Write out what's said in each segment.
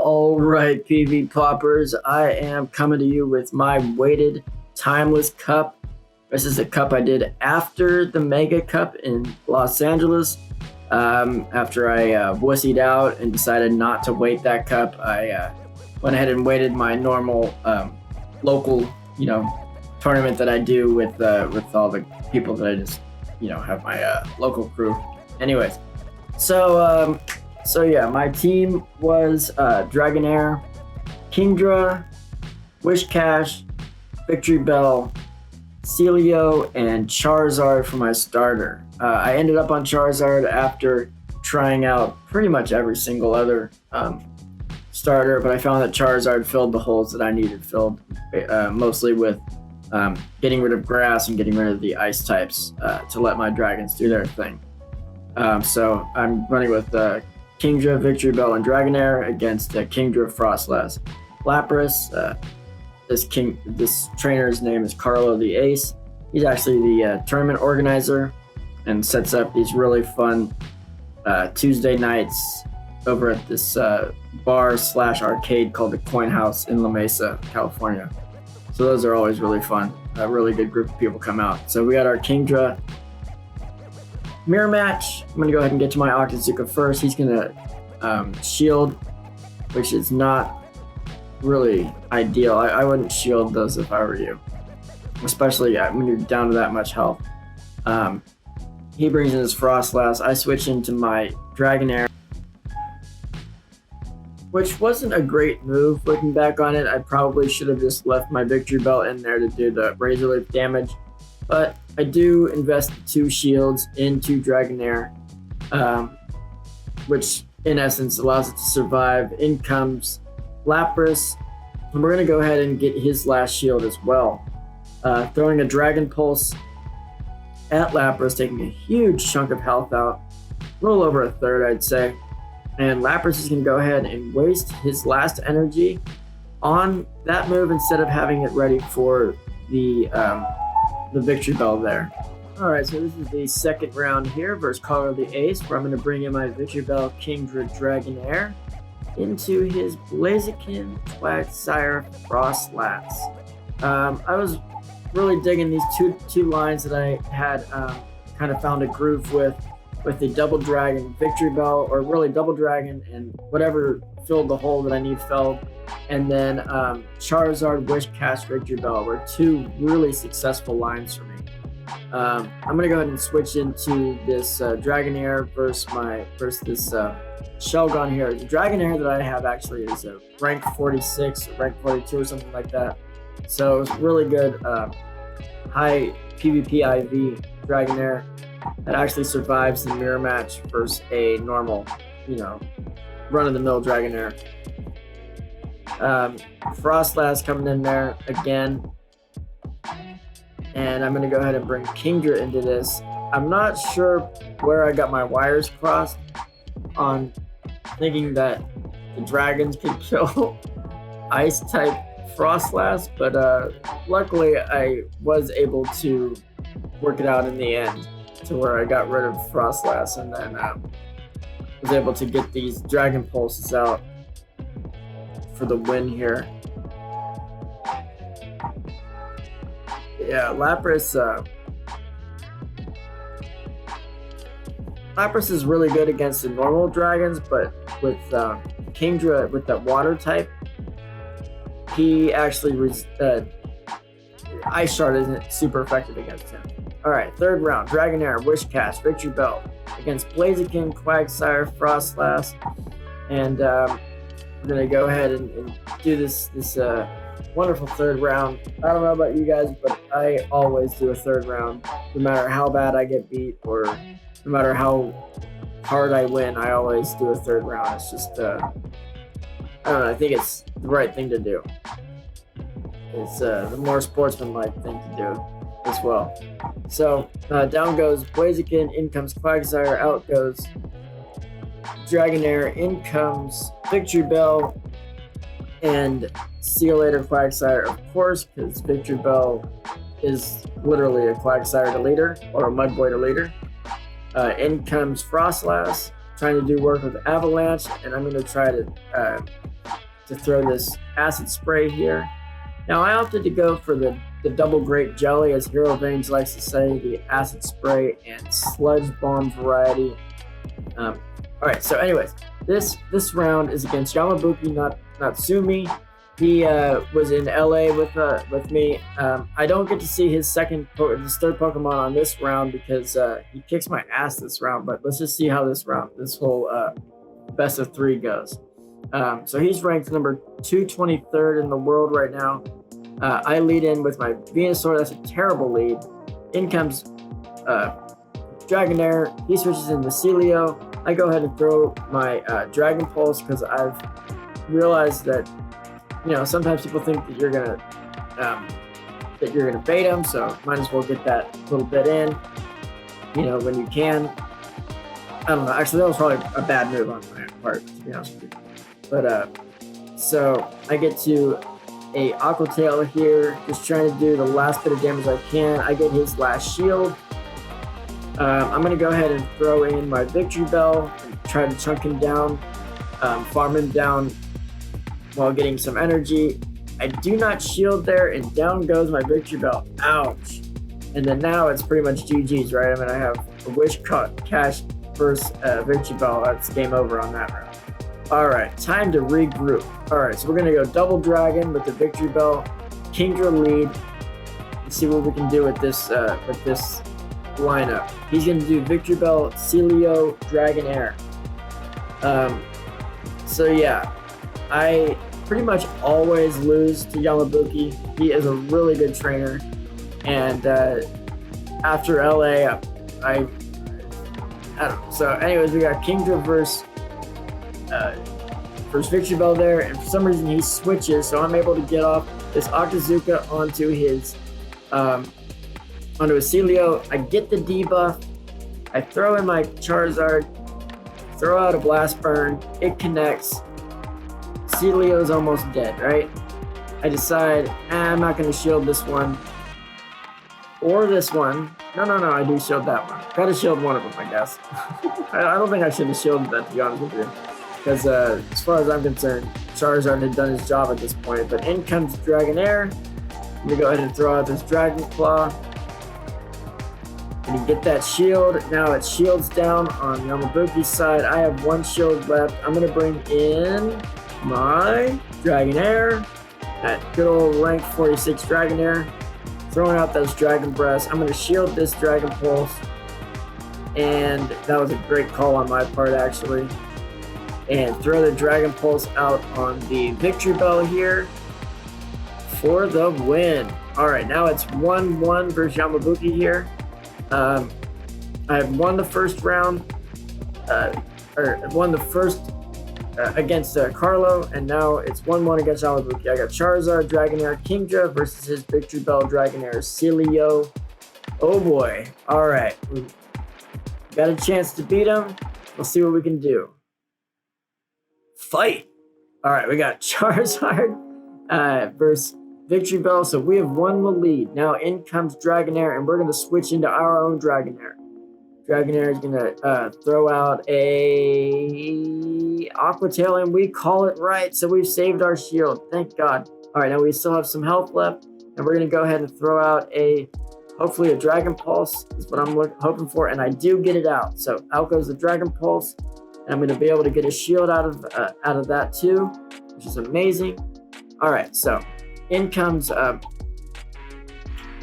All right, PV Poppers, I am coming to you with my weighted timeless cup. This is a cup I did after the Mega Cup in Los Angeles. After I wussied out and decided not to weight that cup, I went ahead and weighted my normal local, tournament that I do with all the people that I just, have my local crew. Anyways, so yeah, my team was Dragonair, Kingdra, Whiscash, Victory Bell, Celio, and Charizard for my starter. I ended up on Charizard after trying out pretty much every single other starter, but I found that Charizard filled the holes that I needed filled, mostly with getting rid of grass and getting rid of the ice types to let my dragons do their thing. So I'm running with Kingdra, Victory Bell, and Dragonair against Kingdra, Frostlass, Lapras. This trainer's name is Carlo the Ace. He's actually the tournament organizer and sets up these really fun Tuesday nights over at this bar/arcade called the Coin House in La Mesa, California. So those are always really fun. A really good group of people come out. So we got our Kingdra mirror match. I'm going to go ahead and get to my Octazooka first. He's going to shield, which is not really ideal. I wouldn't shield those if I were you, especially when you're down to that much health. He brings in his Frostlass. I switch into my Dragonair, which wasn't a great move. Looking back on it, I probably should have just left my Victory Bell in there to do the Razor Leaf damage. But I do invest 2 shields into Dragonair, which in essence allows it to survive. In comes Lapras, and we're going to go ahead and get his last shield as well. Throwing a Dragon Pulse at Lapras, taking a huge chunk of health out, a little over a third, I'd say. And Lapras is going to go ahead and waste his last energy on that move instead of having it ready for the Victory Bell there. Alright, so this is the second round here versus Carlo the Ace, where I'm going to bring in my Victory Bell Kingdra Dragonair into his Blaziken Quagsire Frostlass. I was really digging these two lines that I had kind of found a groove with the Double Dragon Victory Bell, or really Double Dragon and whatever filled the hole that I need filled. And then Charizard, Whiscash, Victory Bell were 2 really successful lines for me. I'm going to go ahead and switch into this Dragonair versus this Shelgon here. The Dragonair that I have actually is a rank 46 or rank 42 or something like that. So it's really good high PvP IV Dragonair that actually survives the mirror match versus a normal, run-of-the-mill Dragonair. Frostlass coming in there again. And I'm going to go ahead and bring Kingdra into this. I'm not sure where I got my wires crossed on thinking that the dragons could kill Ice-type Frostlass, but luckily I was able to work it out in the end to where I got rid of Frostlass and then was able to get these Dragon Pulses out for the win here. Yeah, Lapras is really good against the normal dragons, but with Kingdra, with that water type, he actually Ice Shard isn't super effective against him. Alright, third round, Dragonair, Whiscash, Victory Bell against Blaziken, Quagsire, Frostlass, and we're going to go ahead and do this wonderful third round. I don't know about you guys, but I always do a third round. No matter how bad I get beat or no matter how hard I win, I always do a third round. It's just, I don't know, I think it's the right thing to do. It's the more sportsmanlike thing to do as well. So, down goes Blaziken, in comes Quagsire, out goes Dragonair, in comes Victory Bell, and see you later Quagsire, of course, because Victory Bell is literally a Quagsire deleter, or a Mudboy deleter. In comes Frostlass, trying to do work with Avalanche, and I'm going to try to to throw this acid spray here. Now I opted to go for the double grape jelly, as Hero Veins likes to say, the acid spray and sludge bomb variety. All right, so anyways, this round is against Yamabuki Natsumi. He was in LA with me. I don't get to see his third Pokemon on this round because he kicks my ass this round. But let's just see how this whole best of 3 goes. So he's ranked number 223rd in the world right now. I lead in with my Venusaur. That's a terrible lead. In comes Dragonair. He switches into Celio. I go ahead and throw my Dragon Pulse because I've realized that, you know, sometimes people think that you're gonna bait them, so might as well get that little bit in, you know, when you can. I don't know. Actually, that was probably a bad move on my part, to be honest with you. But so I get to a Aqua Tail here, just trying to do the last bit of damage I can. I get his last shield. I'm gonna go ahead and throw in my Victory Bell and try to chunk him down, farm him down while getting some energy. I do not shield there, and down goes my Victory Bell. Ouch. And then now it's pretty much GG's, right? I mean, I have a Wish Cash versus Victory Bell. That's game over on that round. All right, time to regroup. All right, so we're gonna go Double Dragon with the Victory Bell, Kingdra lead. Let's see what we can do with this lineup. He's gonna do Victory Bell, Celio, Dragonair. So yeah, I pretty much always lose to Yamabuki. He is a really good trainer, and after LA, I don't know. So anyways, we got Kingdra versus Victory Bell there, and for some reason he switches, so I'm able to get off this Octazooka onto his Celio. I get the debuff. I throw in my Charizard, throw out a Blast Burn. It connects. Celio's almost dead, right? I decide, I'm not going to shield this one or this one. No, I do shield that one. Gotta shield one of them, I guess. I don't think I should have shielded that, to be honest with you. Because as far as I'm concerned, Charizard had done his job at this point. But in comes Dragonair. Let me go ahead and throw out this Dragon Claw. And you get that shield. Now it shields down on Yamabuki's side. I have 1 shield left. I'm going to bring in my Dragonair. That good old rank 46 Dragonair. Throwing out those Dragon Breaths. I'm going to shield this Dragon Pulse. And that was a great call on my part, actually. And throw the Dragon Pulse out on the Victory Bell here for the win. All right, now it's 1-1 versus Yamabuki here. I have won the first round, against Carlo, and now it's 1-1 against Yamabuki. I got Charizard, Dragonair, Kingdra versus his Victory Bell, Dragonair, Celio. Oh boy. All right. We got a chance to beat him. We'll see what we can do. Fight! All right, we got Charizard versus Victory Bell, so we have won the lead. Now in comes Dragonair, and we're going to switch into our own Dragonair. Dragonair is going to throw out a Aqua Tail, and we call it right, so we've saved our shield. Thank God. All right, now we still have some health left, and we're going to go ahead and throw out hopefully a Dragon Pulse is what I'm hoping for, and I do get it out. So out goes the Dragon Pulse, and I'm going to be able to get a shield out of that too, which is amazing. All right, so in comes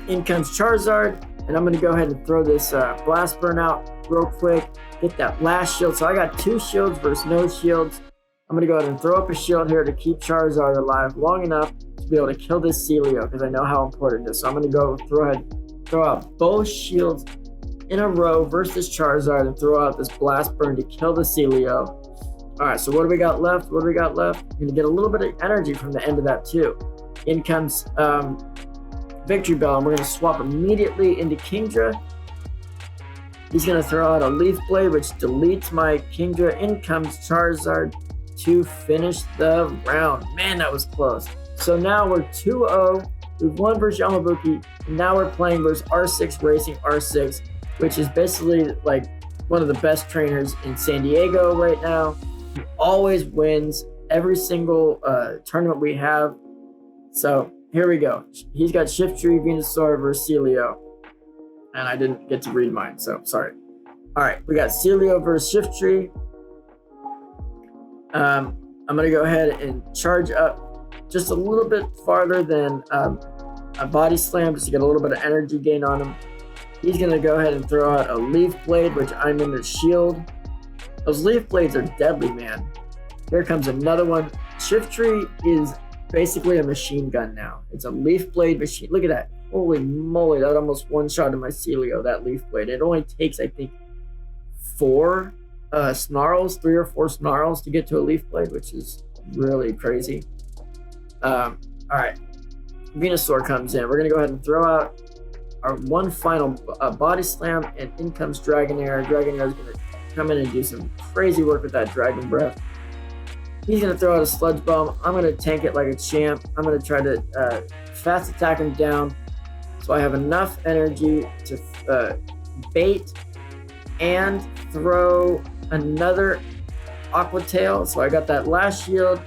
Charizard, and I'm going to go ahead and throw this Blast Burn out real quick, get that last shield. So I got 2 shields versus no shields. I'm going to go ahead and throw up a shield here to keep Charizard alive long enough to be able to kill this Celio, because I know how important it is. So I'm going to go throw out both shields in a row versus Charizard and throw out this Blast Burn to kill the Celio. All right, so what do we got left? I'm going to get a little bit of energy from the end of that too. In comes Victory Bell, and we're going to swap immediately into Kingdra. He's going to throw out a Leaf Blade, which deletes my Kingdra. In comes Charizard to finish the round. Man, that was close. So now we're 2-0. We've won versus Yamabuki, and now we're playing versus R6 Racing R6, which is basically like one of the best trainers in San Diego right now. He always wins. every single tournament we have. So here we go. He's got Shiftry, Venusaur versus Celio. And I didn't get to read mine, so sorry. All right, we got Celio versus Shiftry. I'm going to go ahead and charge up just a little bit farther than a Body Slam just to get a little bit of energy gain on him. He's going to go ahead and throw out a Leaf Blade, which I'm in the shield. Those Leaf Blades are deadly, man. Here comes another one. Shiftry is basically a machine gun now. It's a Leaf Blade machine. Look at that. Holy moly, that almost one-shot in my Celio, that Leaf Blade. It only takes, I think, 4 snarls, 3 or 4 snarls to get to a Leaf Blade, which is really crazy. All right, Venusaur comes in. We're going to go ahead and throw out our one final Body Slam, and in comes Dragonair. Dragonair is going to come in and do some crazy work with that Dragon Breath. He's going to throw out a Sludge Bomb. I'm going to tank it like a champ. I'm going to try to fast attack him down so I have enough energy to bait and throw another Aqua Tail. So I got that last shield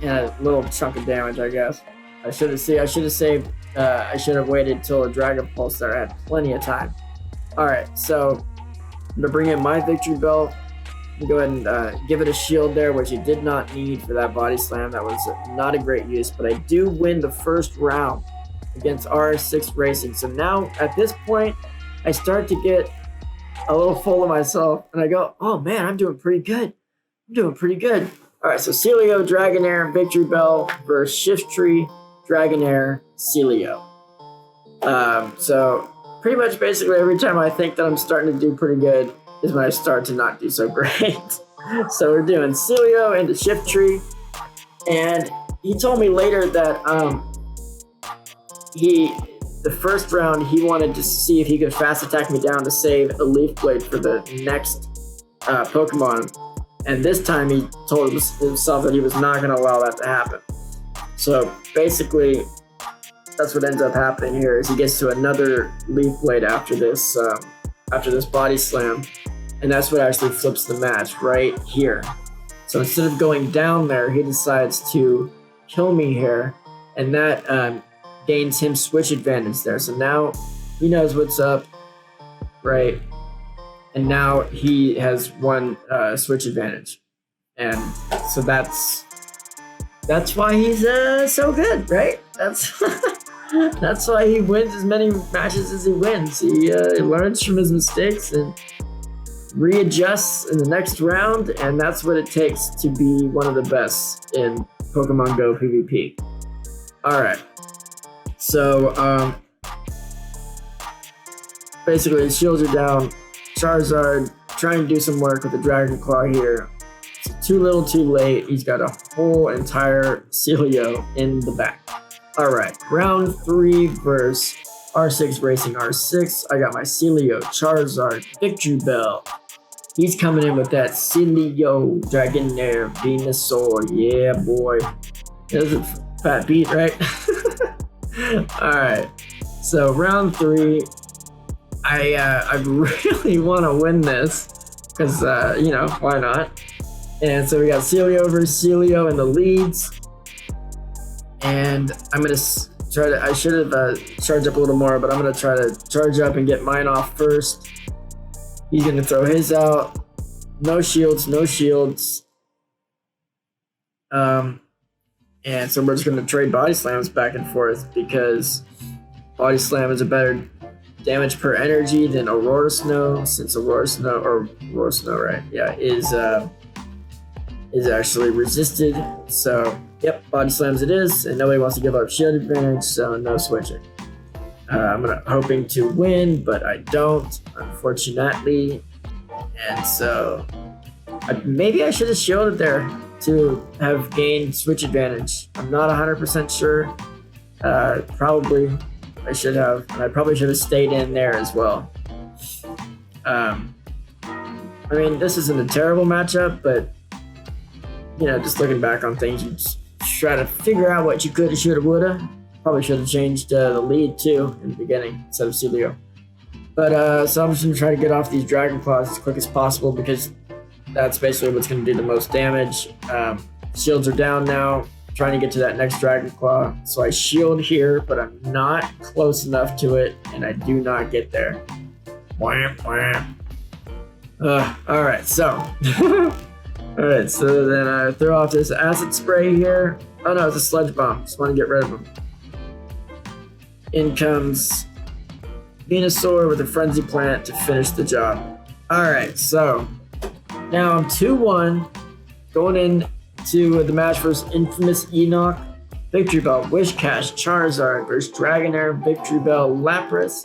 and a little chunk of damage, I guess. I should have saved. I should have waited till a Dragon Pulse there. I had plenty of time. All right, so I'm gonna bring in my Victory Bell. Go ahead and give it a shield there, which it did not need for that Body Slam. That was not a great use, but I do win the first round against R6 Racing. So now at this point, I start to get a little full of myself, and I go, "Oh man, I'm doing pretty good. All right, so Celio, Dragonair, Victory Bell versus Shiftry, Dragonair, Celio. So pretty much basically every time I think that I'm starting to do pretty good is when I start to not do so great. So we're doing Celio into Shiftry, and he told me later that the first round he wanted to see if he could fast attack me down to save a Leaf Blade for the next Pokemon. And this time he told himself that he was not going to allow that to happen. So basically, that's what ends up happening here is he gets to another Leaf Blade after this Body Slam. And that's what actually flips the match right here. So instead of going down there, he decides to kill me here. And that gains him switch advantage there. So now he knows what's up, right? And now he has one switch advantage. And so that's why he's so good, right? That's why he wins as many matches as he wins. He learns from his mistakes and readjusts in the next round, and that's what it takes to be one of the best in Pokemon Go PvP. All right. So basically, his shields are down. Charizard trying to do some work with the Dragon Claw here. It's too little, too late. He's got a whole entire Celio in the back. All right, round 3 versus R6 Racing R6. I got my Celio, Charizard, Victory Bell. He's coming in with that Celio, Dragonair, Venusaur. Yeah, boy. That's a fat beat, right? All right, so round 3. I really want to win this because, why not? And so we got Celio versus Celio in the leads. And I'm going to try to, I should have charged up a little more, but I'm going to try to charge up and get mine off first. He's going to throw his out. No shields. And so we're just going to trade Body Slams back and forth because Body Slam is a better damage per energy than Aurora Snow, since Aurora Snow, right? Yeah, is actually resisted. So, yep, Body Slams it is, and nobody wants to give up shield advantage, so no switching. I'm hoping to win, but I don't, unfortunately. And so, maybe I should have shielded there to have gained switch advantage. I'm not 100% sure. Probably. I should have. I probably should have stayed in there as well. I mean, this isn't a terrible matchup, but, just looking back on things, you just try to figure out what you could have, should have, would have. Probably should have changed the lead, too, in the beginning, instead of Celio. But, so I'm just going to try to get off these Dragon Claws as quick as possible, because that's basically what's going to do the most damage. Shields are down now. Trying to get to that next Dragon Claw. So I shield here, but I'm not close enough to it, and I do not get there. Wham, wham. Alright, so. Alright, so then I throw off this acid spray here. Oh no, it's a sludge bomb. Just want to get rid of them. In comes Venusaur with a Frenzy Plant to finish the job. Alright, so now I'm 2-1 going into the match versus Infamous Enoch, Victreebel, Whiscash, Charizard versus Dragonair, Victreebel, Lapras.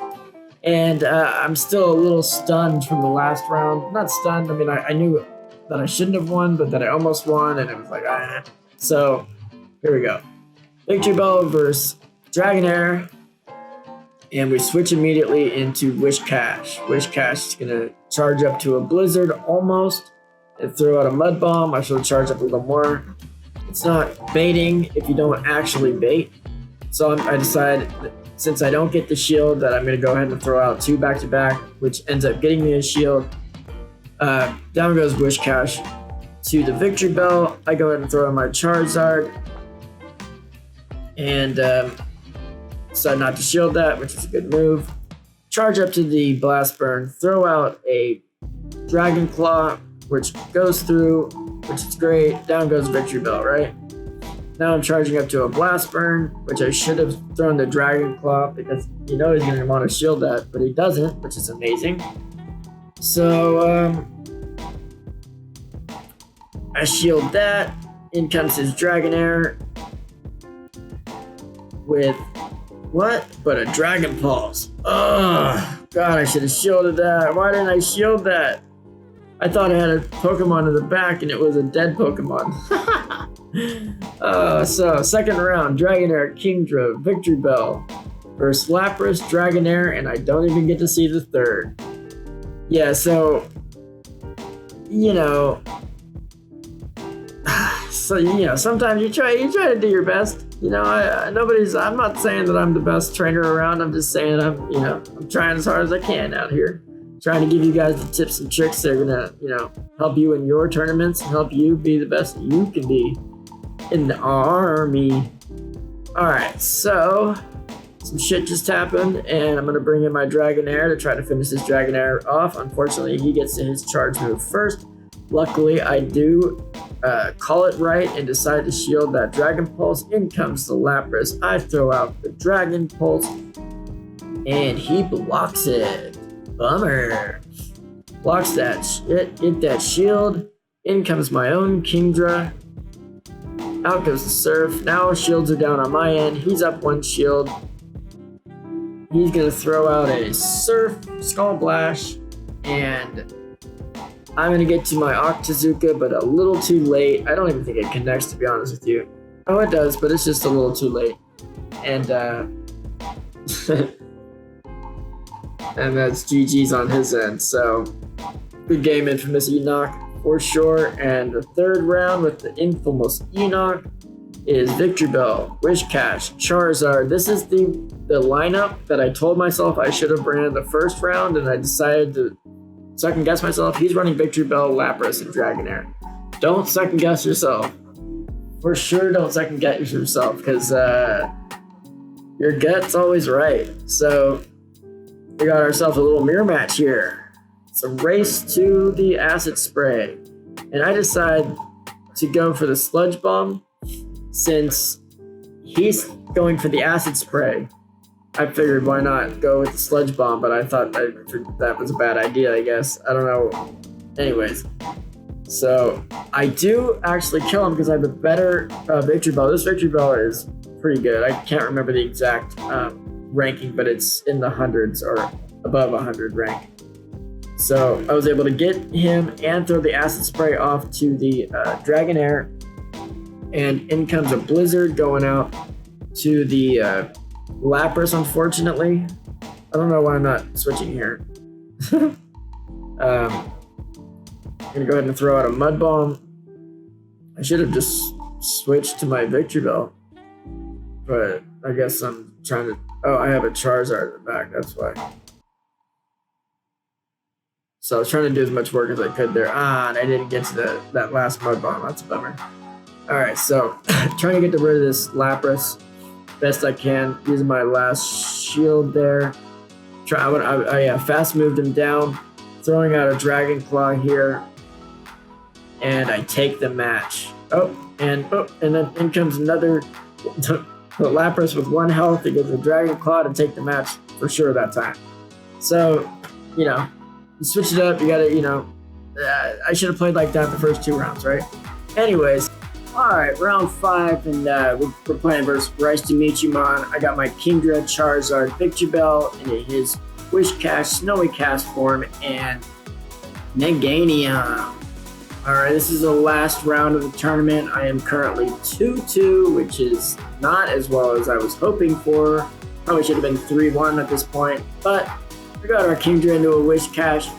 And I'm still a little stunned from the last round. Not stunned, I mean, I knew that I shouldn't have won, but that I almost won, and it was like, ah. So, here we go. Victreebel versus Dragonair. And we switch immediately into Whiscash. Whiscash is going to charge up to a Blizzard almost and throw out a Mud Bomb. I should charge up a little more. It's not baiting if you don't actually bait. So I decided, since I don't get the shield, that I'm going to go ahead and throw out 2 back-to-back, which ends up getting me a shield. Down goes Whiscash to the Victreebel. I go ahead and throw in my Charizard. And decide not to shield that, which is a good move. Charge up to the Blast Burn. Throw out a Dragon Claw, which goes through, which is great. Down goes Victreebel, right? Now I'm charging up to a Blast Burn, which I should have thrown the Dragon Claw because you know he's going to want to shield that, but he doesn't, which is amazing. So, I shield that. In comes his Dragonair with what? But a Dragon Pulse. Oh, God, I should have shielded that. Why didn't I shield that? I thought I had a Pokemon in the back and it was a dead Pokemon. So, second round, Dragonair, Kingdra, Victreebel versus Lapras, Dragonair, and I don't even get to see the third. Yeah, so, you know, sometimes you try to do your best. You know, I'm not saying that I'm the best trainer around. I'm just saying I'm trying as hard as I can out here. Trying to give you guys the tips and tricks that are gonna, help you in your tournaments and help you be the best that you can be in the army. Alright, so some shit just happened, and I'm gonna bring in my Dragonair to try to finish this Dragonair off. Unfortunately, he gets to his charge move first. Luckily, I do call it right and decide to shield that Dragon Pulse. In comes the Lapras. I throw out the Dragon Pulse, and he blocks it. Bummer. Blocks that shit. Get that shield. In comes my own Kingdra. Out goes the Surf. Now shields are down on my end. He's up 1 shield. He's gonna throw out a Surf, Skull Blash, and I'm gonna get to my Octazooka, but a little too late. I don't even think it connects, to be honest with you. Oh, it does, but it's just a little too late. And and that's GG's on his end. So good game, Infamous Enoch, for sure. And the third round with the Infamous Enoch is Victreebel, Whiscash, Charizard. This is the lineup that I told myself I should have ran the first round, and I decided to second guess myself. He's running Victreebel, Lapras, and Dragonair. Don't second guess yourself. For sure, don't second guess yourself, because your gut's always right. So we got ourselves a little mirror match here. It's a race to the acid spray. And I decide to go for the Sludge Bomb since he's going for the acid spray. I figured why not go with the Sludge Bomb, but I thought that was a bad idea, I guess. I don't know. Anyways. So I do actually kill him because I have a better Victreebel. This Victreebel is pretty good. I can't remember the exact ranking, but it's in the hundreds or above 100 rank. So I was able to get him and throw the acid spray off to the Dragonair, and in comes a Blizzard going out to the Lapras, unfortunately. I don't know why I'm not switching here. I'm gonna go ahead and throw out a Mud Bomb. I should have just switched to my Victreebel, but I guess I'm trying to. Oh, I have a Charizard in the back, that's why. So I was trying to do as much work as I could there. And I didn't get to that last mud bomb. That's a bummer. Alright, so trying to get rid of this Lapras best I can, using my last shield there. I fast moved him down, throwing out a Dragon Claw here, and I take the match. And then in comes another Lapras with 1 health. He gets a Dragon Claw to take the match for sure that time. So, you switch it up. You gotta, I should have played like that the first 2 rounds, right? Anyways, all right, round 5, and we're playing versus Rice to Michimon. I got my Kingdra, Charizard, Victreebel in his Whiscash, Snowy Cast form, and Meganium. All right, this is the last round of the tournament. I am currently 2-2, which is not as well as I was hoping for. Probably should have been 3-1 at this point, but we got our Kingdra into a Whiscash.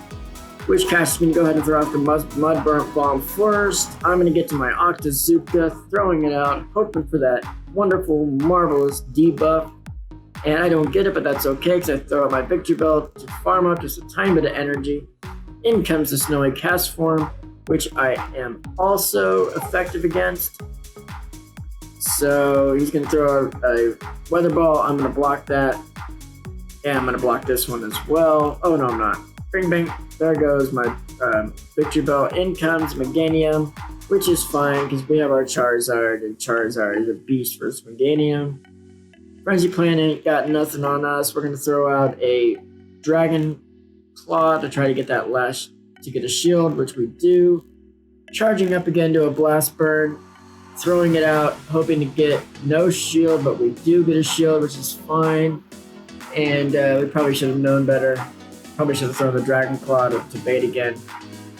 Whiscash is going to go ahead and throw out the Mud Burnt Bomb first. I'm going to get to my Octazooka, throwing it out, hoping for that wonderful, marvelous debuff. And I don't get it, but that's okay, because I throw out my Victreebel to farm up just a tiny bit of energy. In comes the Snowy Cast form, which I am also effective against. So he's going to throw a Weather Ball. I'm going to block that. And I'm going to block this one as well. Oh, no, I'm not. Bing, bing. There goes my Victreebel. In comes Meganium, which is fine because we have our Charizard, and Charizard is a beast versus Meganium. Frenzy Plant ain't got nothing on us. We're going to throw out a Dragon Claw to try to get that Lash to get a shield, which we do. Charging up again to a Blast Burn. Throwing it out, hoping to get no shield, but we do get a shield, which is fine. And we probably should have known better. Probably should have thrown the Dragon Claw to bait again.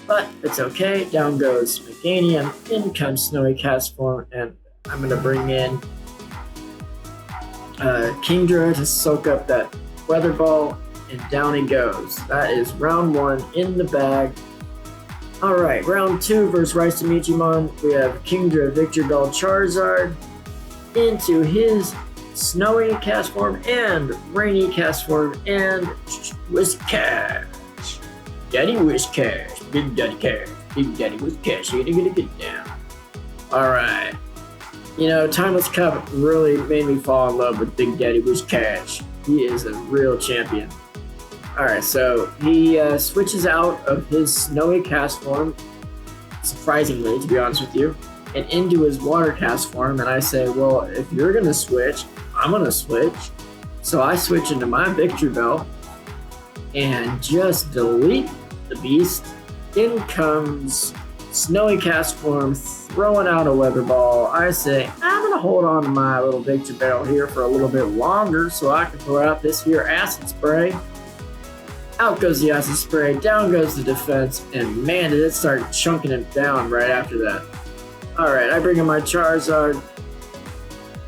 But it's okay. Down goes Meganium. In comes Snowy Cast form. And I'm going to bring in Kingdra to soak up that Weather Ball. And down he goes. That is round 1 in the bag. Alright, round 2 versus Rice to Michimon. We have Kingdra, Victreebel, Charizard into his Snowy Cast form and Rainy Cast form and Whiscash. Daddy Whiscash. Big Daddy Cash. Big Daddy Whiscash. You're gonna get down. Alright. Timeless Cup really made me fall in love with Big Daddy Whiscash. He is a real champion. Alright, so he switches out of his Snowy Cast form, surprisingly, to be honest with you, and into his Water Cast form, and I say, well, if you're going to switch, I'm going to switch. So I switch into my Victreebel and just delete the beast. In comes Snowy Cast form, throwing out a Weather Ball. I say, I'm going to hold on to my little Victreebel here for a little bit longer so I can throw out this here Acid Spray. Out goes the Acid Spray, down goes the defense, and man, did it start chunking it down right after that. Alright, I bring in my Charizard,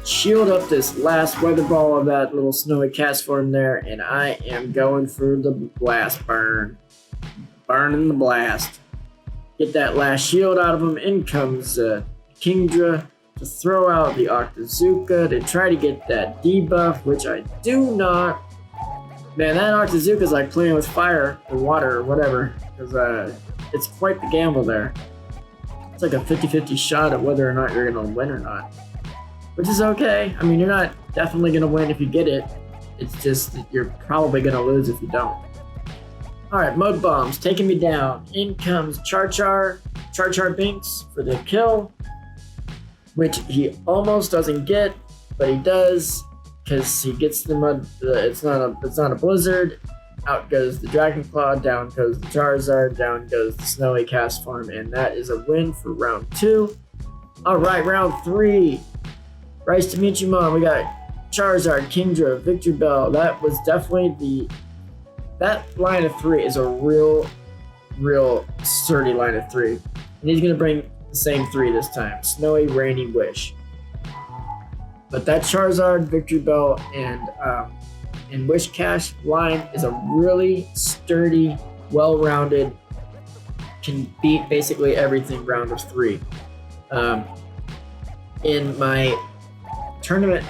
shield up this last Weather Ball of that little Snowy Cast form there, and I am going for the Blast Burn. Burning the Blast. Get that last shield out of him. In comes Kingdra to throw out the Octazooka to try to get that debuff, which I do not. Man, that Octazooka is like playing with fire or water or whatever, because it's quite the gamble there. It's like a 50-50 shot at whether or not you're going to win or not, which is okay. I mean, you're not definitely going to win if you get it. It's just that you're probably going to lose if you don't. Alright, Mud Bombs taking me down. In comes Char Binks for the kill, which he almost doesn't get, but he does. Because he gets the mud, it's not a blizzard. Out goes the Dragon Claw, down goes the Charizard, down goes the Snowy Cast form, and that is a win for round 2. All right, round 3. Rice to Michimon. We got Charizard, Kingdra, Victreebel. That was definitely that line of 3 is a real sturdy line of 3, and he's gonna bring the same 3 this time: Snowy, Rainy, Wish. But that Charizard, Victreebel, and Whiscash line is a really sturdy, well-rounded, can beat basically everything round of 3. In my tournament,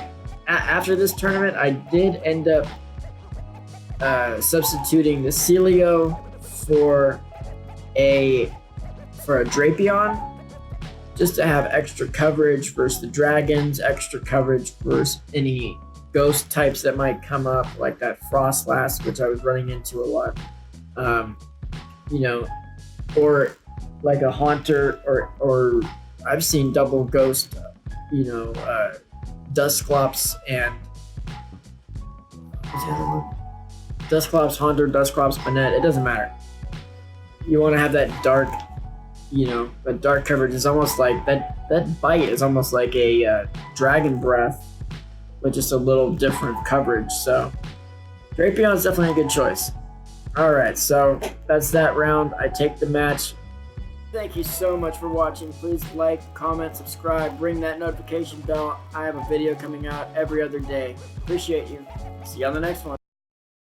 after this tournament, I did end up substituting the Celio for a Drapion, just to have extra coverage versus the dragons, extra coverage versus any ghost types that might come up, like that Frostlass, which I was running into a lot. Or like a Haunter, or I've seen double ghost, Dusclops and what's the other one? Dusclops, Haunter, Dusclops, Banette. It doesn't matter. You want to have that dark, that dark coverage is almost like that bite is almost like a Dragon Breath with just a little different coverage. So Drapion is definitely a good choice. All right, so that's that round. I take the match. Thank you so much for watching. Please like, comment, subscribe, ring that notification bell. I have a video coming out every other day. Appreciate you. See you on the next one.